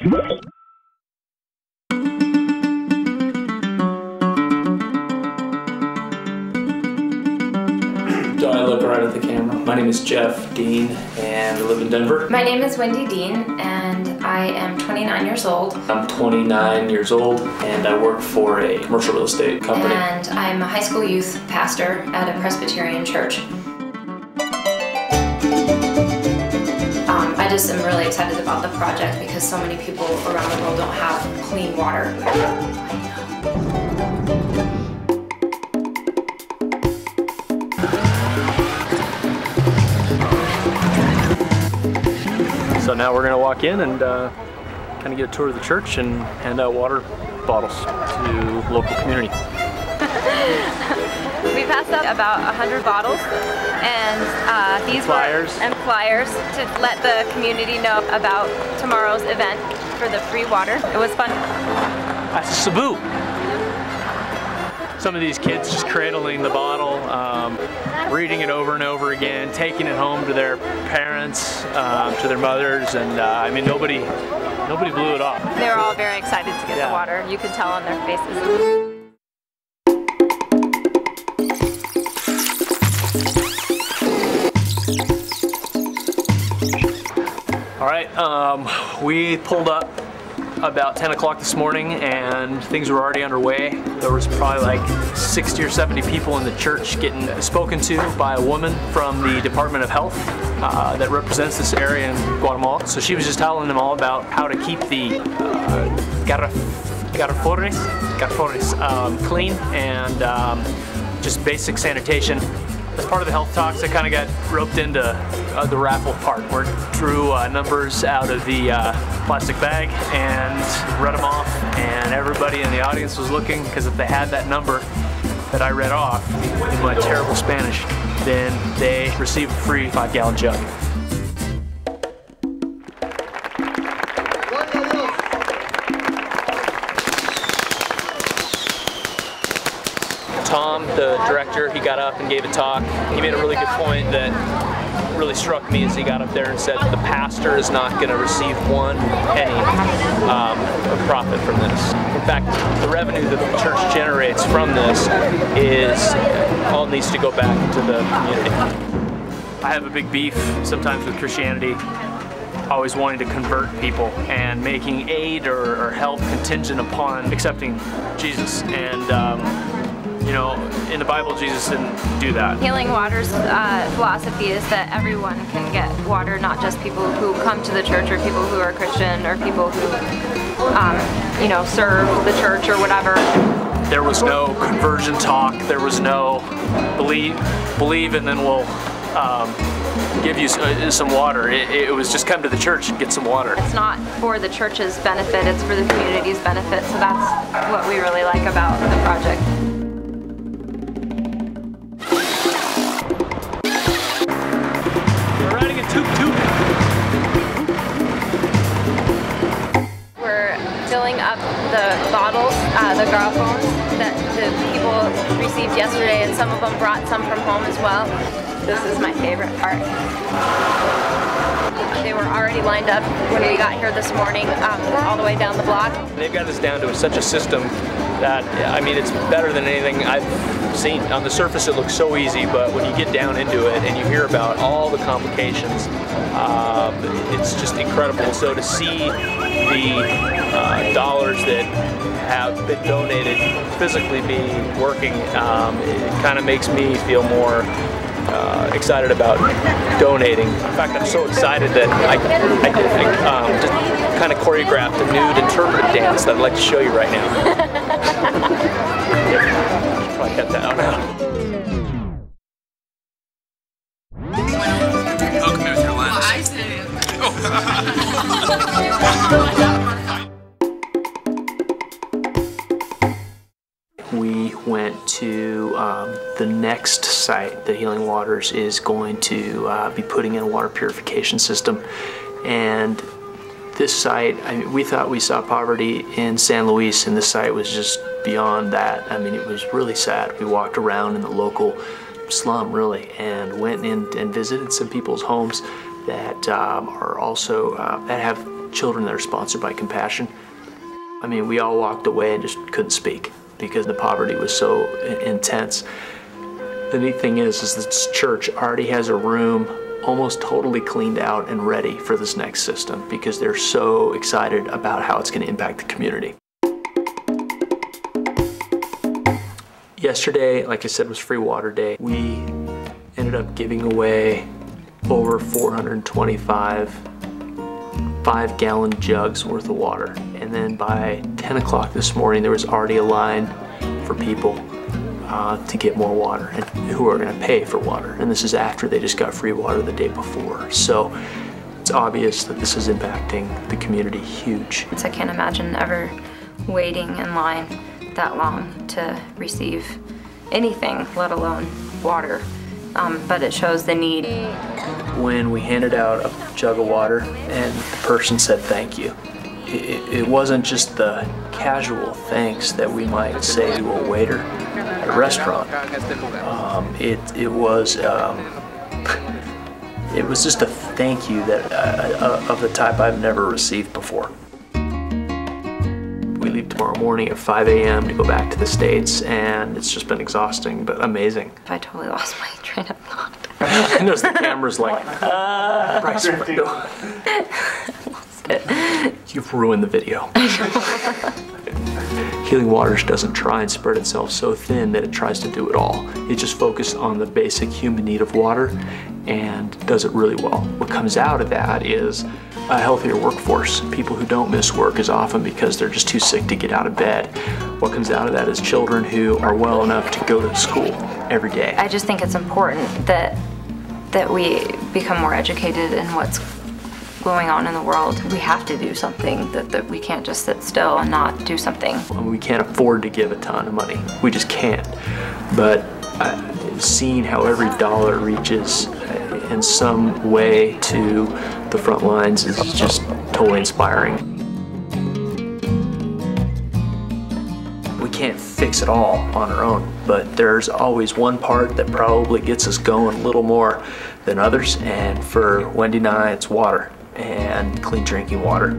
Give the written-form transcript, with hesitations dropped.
Do I look right at the camera? My name is Jeff Dean and I live in Denver. My name is Wendy Dean and I am 29 years old. I'm 29 years old and I work for a commercial real estate company. And I'm a high school youth pastor at a Presbyterian church. I just am really excited about the project because so many people around the world don't have clean water. So now we're going to walk in and kind of get a tour of the church and hand out water bottles to local community. We passed out about 100 bottles and these flyers. And flyers to let the community know about tomorrow's event for the free water. It was fun. That's a Cebu. Some of these kids just cradling the bottle, reading it over and over again, taking it home to their parents, to their mothers, and I mean nobody blew it off. They were all very excited to get the water. You could tell on their faces. All right, we pulled up about 10 o'clock this morning and things were already underway. There was probably like 60 or 70 people in the church getting spoken to by a woman from the Department of Health that represents this area in Guatemala. So she was just telling them all about how to keep the garrafores clean and just basic sanitation. As part of the health talks, I kind of got roped into the raffle part where I drew numbers out of the plastic bag and read them off, and everybody in the audience was looking because if they had that number that I read off in my terrible Spanish, then they received a free 5-gallon jug. Tom, the director, he got up and gave a talk. He made a really good point that really struck me as he got up there and said the pastor is not going to receive one penny of profit from this. In fact, the revenue that the church generates from this all needs to go back into the community. I have a big beef sometimes with Christianity, always wanting to convert people and making aid or help contingent upon accepting Jesus. And you know, in the Bible, Jesus didn't do that. Healing Water's philosophy is that everyone can get water, not just people who come to the church or people who are Christian or people who, you know, serve the church or whatever. There was no conversion talk. There was no believe and then we'll give you some water. It was just come to the church and get some water. It's not for the church's benefit, it's for the community's benefit. So that's what we really like about the project. We're filling up the bottles, the garrafons that the people received yesterday, and some of them brought some from home as well. This is my favorite part. They were already lined up when we got here this morning, all the way down the block. They've got this down to such a system that, I mean, it's better than anything I've seen. On the surface it looks so easy, but when you get down into it and you hear about all the complications, it's just incredible. So to see the dollars that have been donated physically be working, it kind of makes me feel more excited about donating. In fact, I'm so excited that I just kind of choreographed a nude interpretive dance that I'd like to show you right now. Should probably cut that out now. Poke me with your lens. Well, I say. We went to the next site that Healing Waters is going to be putting in a water purification system. And this site, I mean, we thought we saw poverty in San Luis, and this site was just beyond that. I mean, it was really sad. We walked around in the local slum, really, and went in and visited some people's homes. that are also, that have children that are sponsored by Compassion. I mean, we all walked away and just couldn't speak because the poverty was so intense. The neat thing is this church already has a room almost totally cleaned out and ready for this next system because they're so excited about how it's going to impact the community. Yesterday, like I said, was Free Water Day. We ended up giving away over 425 5-gallon jugs worth of water. And then by 10 o'clock this morning, there was already a line for people to get more water and who are going to pay for water. And this is after they just got free water the day before. So it's obvious that this is impacting the community huge. I can't imagine ever waiting in line that long to receive anything, let alone water. But it shows the need. When we handed out a jug of water and the person said thank you, it wasn't just the casual thanks that we might say to a waiter at a restaurant. It was just a thank you that of the type I've never received before. We leave tomorrow morning at 5 a.m. to go back to the States, and it's just been exhausting but amazing. I totally lost my train of thought. I noticed the camera's like, Bryce, you've ruined the video. Healing Waters doesn't try and spread itself so thin that it tries to do it all. It just focuses on the basic human need of water and does it really well. What comes out of that is a healthier workforce. People who don't miss work as often because they're just too sick to get out of bed. What comes out of that is children who are well enough to go to school every day. I just think it's important that we become more educated in what's going on in the world. We have to do something, that we can't just sit still and not do something. We can't afford to give a ton of money. We just can't. But seeing how every dollar reaches in some way to the front lines is just totally inspiring. We can't fix it all on our own, but there's always one part that probably gets us going a little more than others, and for Wendy and I, it's water and clean drinking water.